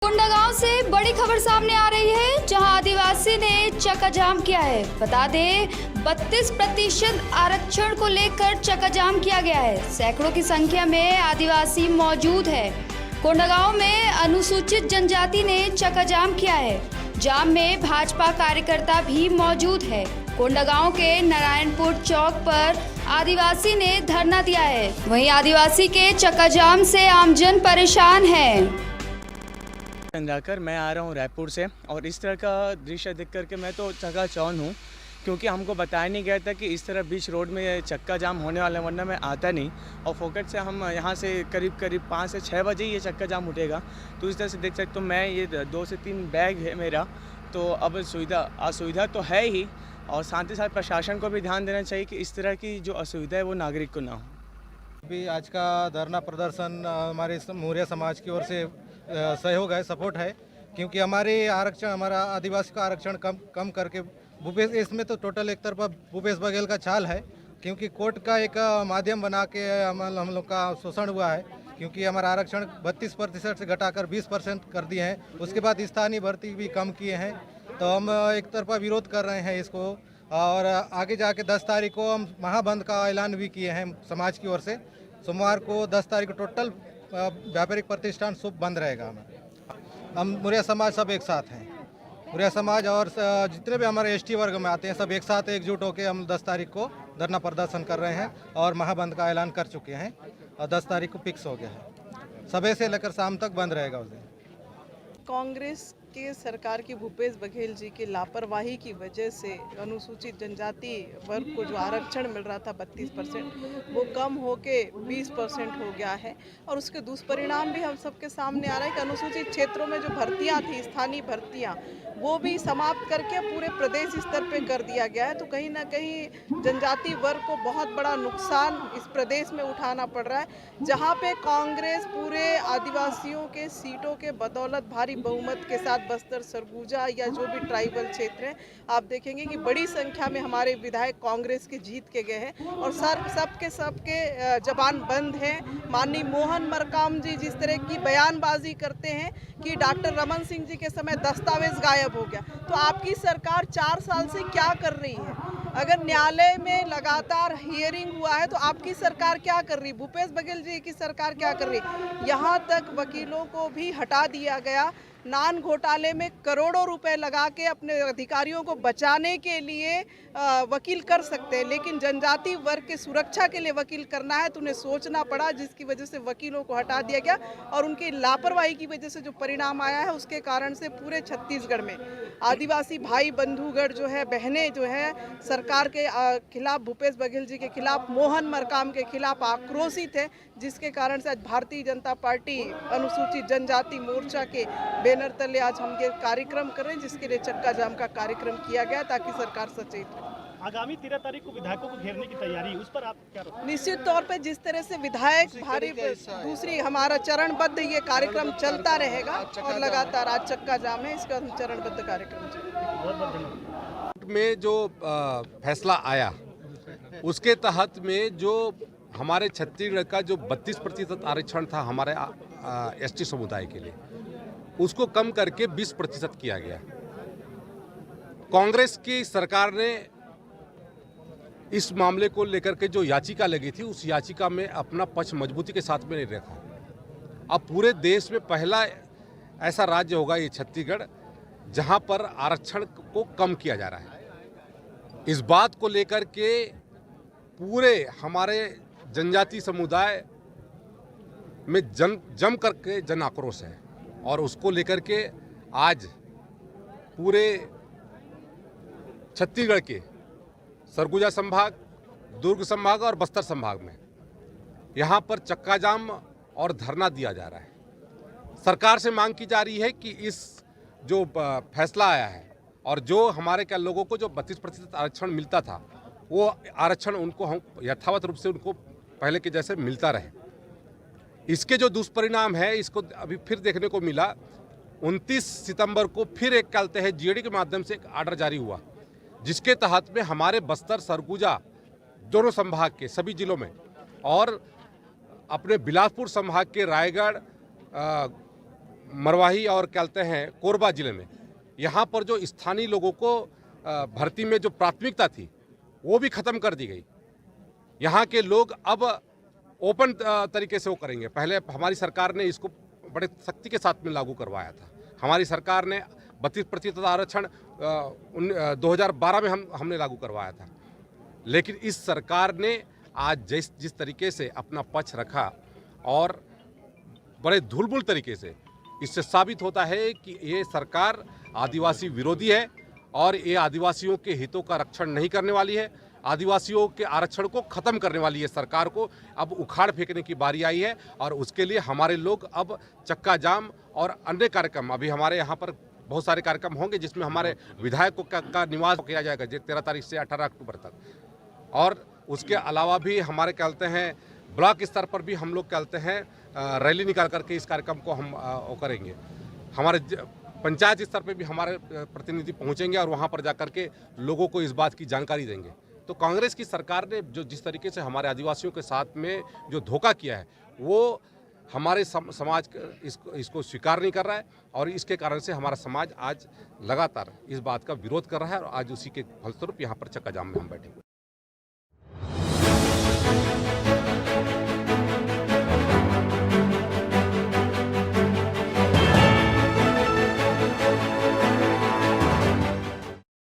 कोंडागांव से बड़ी खबर सामने आ रही है, जहां आदिवासी ने चक्का जाम किया है। बता दें 32% आरक्षण को लेकर चक्का जाम किया गया है। सैकड़ों की संख्या में आदिवासी मौजूद है। कोंडागांव में अनुसूचित जनजाति ने चक्का जाम किया है। जाम में भाजपा कार्यकर्ता भी मौजूद है। कोंडागांव के नारायणपुर चौक पर आदिवासी ने धरना दिया है। वहीं आदिवासी के चक्का जाम से आमजन परेशान है। चंद्राकर, मैं आ रहा हूँ रायपुर से और इस तरह का दृश्य देख करके मैं तो चकाचौंध हूँ, क्योंकि हमको बताया नहीं गया था कि इस तरह बीच रोड में चक्का जाम होने वाला है, वरना मैं आता नहीं। और फोकट से हम यहाँ से करीब 5 से 6 बजे ये चक्का जाम उठेगा। तो इस तरह से देख सकते हो, मैं ये 2 से 3 बैग है मेरा, तो अब असुविधा तो है ही, और साथ ही साथ प्रशासन को भी ध्यान देना चाहिए कि इस तरह की जो असुविधा है वो नागरिक को ना हो। अभी आज का धरना प्रदर्शन हमारे मौर्य समाज की ओर से सहयोग है, सपोर्ट है, क्योंकि हमारा आदिवासी का आरक्षण कम करके भूपेश, इसमें तो टोटल एक तरफा भूपेश बघेल का चाल है, क्योंकि कोर्ट का एक माध्यम बना के हम लोग का शोषण हुआ है, क्योंकि हमारा आरक्षण 32% से घटाकर 20% कर दिए हैं। उसके बाद स्थानीय भर्ती भी कम किए हैं। तो हम एक तरफा विरोध कर रहे हैं इसको, और आगे जाके 10 तारीख को हम महाबंद का ऐलान भी किए हैं समाज की ओर से। सोमवार को 10 तारीख को टोटल व्यापारिक प्रतिष्ठान सब बंद रहेगा। हम मौर्य समाज सब एक साथ हैं। मौर्य समाज और जितने भी हमारे एसटी वर्ग में आते हैं सब एक साथ एकजुट होकर हम 10 तारीख को धरना प्रदर्शन कर रहे हैं और महाबंद का ऐलान कर चुके हैं, और 10 तारीख को फिक्स हो गया है। सुबह से लेकर शाम तक बंद रहेगा उस दिन। कांग्रेस के सरकार की भूपेश बघेल जी की लापरवाही की वजह से अनुसूचित जनजाति वर्ग को जो आरक्षण मिल रहा था 32%, वो कम होके 20% हो गया है। और उसके दुष्परिणाम भी हम सबके सामने आ रहा है कि अनुसूचित क्षेत्रों में जो भर्तियां थी, स्थानीय भर्तियां, वो भी समाप्त करके पूरे प्रदेश स्तर पे कर दिया गया है। तो कहीं ना कहीं जनजाति वर्ग को बहुत बड़ा नुकसान इस प्रदेश में उठाना पड़ रहा है, जहाँ पे कांग्रेस पूरे आदिवासियों के सीटों के बदौलत भारी बहुमत के साथ बस्तर, सरगुजा या जो भी ट्राइबल क्षेत्र हैं, आप देखेंगे कि बड़ी संख्या में हमारे विधायक कांग्रेस के जीत के गए हैं। और सबके जबान बंद हैं। माननीय मोहन मरकाम जी जिस तरह की बयानबाजी करते हैं कि डॉक्टर रमन सिंह जी के समय दस्तावेज गायब हो गया, तो आपकी सरकार 4 साल से क्या कर रही है? अगर न्यायालय में लगातार हियरिंग हुआ है तो आपकी सरकार क्या कर रही? भूपेश बघेल जी की सरकार क्या कर रही? यहाँ तक वकीलों को भी हटा दिया गया। नान घोटाले में करोड़ों रुपए लगा के अपने अधिकारियों को बचाने के लिए वकील कर सकते हैं, लेकिन जनजाति वर्ग के सुरक्षा के लिए वकील करना है तो उन्हें सोचना पड़ा, जिसकी वजह से वकीलों को हटा दिया गया। और उनकी लापरवाही की वजह से जो परिणाम आया है, उसके कारण से पूरे छत्तीसगढ़ में आदिवासी भाई बंधुगढ़ जो है, बहनें जो है, सरकार के खिलाफ, भूपेश बघेल जी के खिलाफ, मोहन मरकाम के खिलाफ आक्रोशित है, जिसके कारण से आज भारतीय जनता पार्टी अनुसूचित जनजाति मोर्चा के बैनर तले आज हम ये कार्यक्रम कर रहे हैं, जिसके लिए चक्का जाम का कार्यक्रम किया गया ताकि सरकार सचेत हो। आगामी 13 तारीख को विधायकों को घेरने की तैयारी, उस पर आप क्या रोक? निश्चित तौर पे जिस तरह से विधायक भारी दूसरी हमारा चरणबद्ध ये कार्यक्रम चलता रहेगा, और लगातार आज चक्का जाम है, इसका चरणबद्ध कार्यक्रम चलेगा। में जो फैसला आया उसके तहत में जो हमारे छत्तीसगढ़ का जो 32% आरक्षण था हमारे एसटी समुदाय के लिए, उसको कम करके 20% किया गया। कांग्रेस की सरकार ने इस मामले को लेकर के जो याचिका लगी थी, उस याचिका में अपना पक्ष मजबूती के साथ में नहीं रखा। अब पूरे देश में पहला ऐसा राज्य होगा ये छत्तीसगढ़, जहां पर आरक्षण को कम किया जा रहा है। इस बात को लेकर के पूरे हमारे जनजाति समुदाय में जम करके जन आक्रोश है, और उसको लेकर के आज पूरे छत्तीसगढ़ के सरगुजा संभाग, दुर्ग संभाग और बस्तर संभाग में यहाँ पर चक्का जाम और धरना दिया जा रहा है। सरकार से मांग की जा रही है कि इस जो फैसला आया है, और जो हमारे क्या लोगों को जो 32% आरक्षण मिलता था, वो आरक्षण उनको हम यथावत रूप से उनको पहले के जैसे मिलता रहे। इसके जो दुष्परिणाम है, इसको अभी फिर देखने को मिला। 29 सितंबर को फिर एक क्या कहते हैं जीएडी के माध्यम से एक आर्डर जारी हुआ, जिसके तहत में हमारे बस्तर, सरगुजा दोनों संभाग के सभी जिलों में, और अपने बिलासपुर संभाग के रायगढ़, मरवाही और क्या कहते हैं कोरबा ज़िले में, यहाँ पर जो स्थानीय लोगों को भर्ती में जो प्राथमिकता थी वो भी ख़त्म कर दी गई। यहाँ के लोग अब ओपन तरीके से वो करेंगे। पहले हमारी सरकार ने इसको बड़े सख्ती के साथ में लागू करवाया था। हमारी सरकार ने 32% आरक्षण 2012 में हमने लागू करवाया था, लेकिन इस सरकार ने आज जिस तरीके से अपना पक्ष रखा और बड़े धूलमुल तरीके से, इससे साबित होता है कि ये सरकार आदिवासी विरोधी है और ये आदिवासियों के हितों का रक्षण नहीं करने वाली है। आदिवासियों के आरक्षण को ख़त्म करने वाली है। सरकार को अब उखाड़ फेंकने की बारी आई है और उसके लिए हमारे लोग अब चक्का जाम और अन्य कार्यक्रम, अभी हमारे यहाँ पर बहुत सारे कार्यक्रम होंगे जिसमें हमारे विधायकों का निवास किया जाएगा 13 तारीख से 18 अक्टूबर तक। और उसके अलावा भी हमारे कहते हैं ब्लॉक स्तर पर भी हम लोग कहते हैं रैली निकाल करके इस कार्यक्रम को हम करेंगे। हमारे पंचायत स्तर पर भी हमारे प्रतिनिधि पहुंचेंगे और वहां पर जाकर के लोगों को इस बात की जानकारी देंगे। तो कांग्रेस की सरकार ने जो जिस तरीके से हमारे आदिवासियों के साथ में जो धोखा किया है वो हमारे समाज इसको स्वीकार नहीं कर रहा है और इसके कारण से हमारा समाज आज लगातार इस बात का विरोध कर रहा है और आज उसी के फलस्वरूप यहाँ पर चक्का जाम में हम बैठे।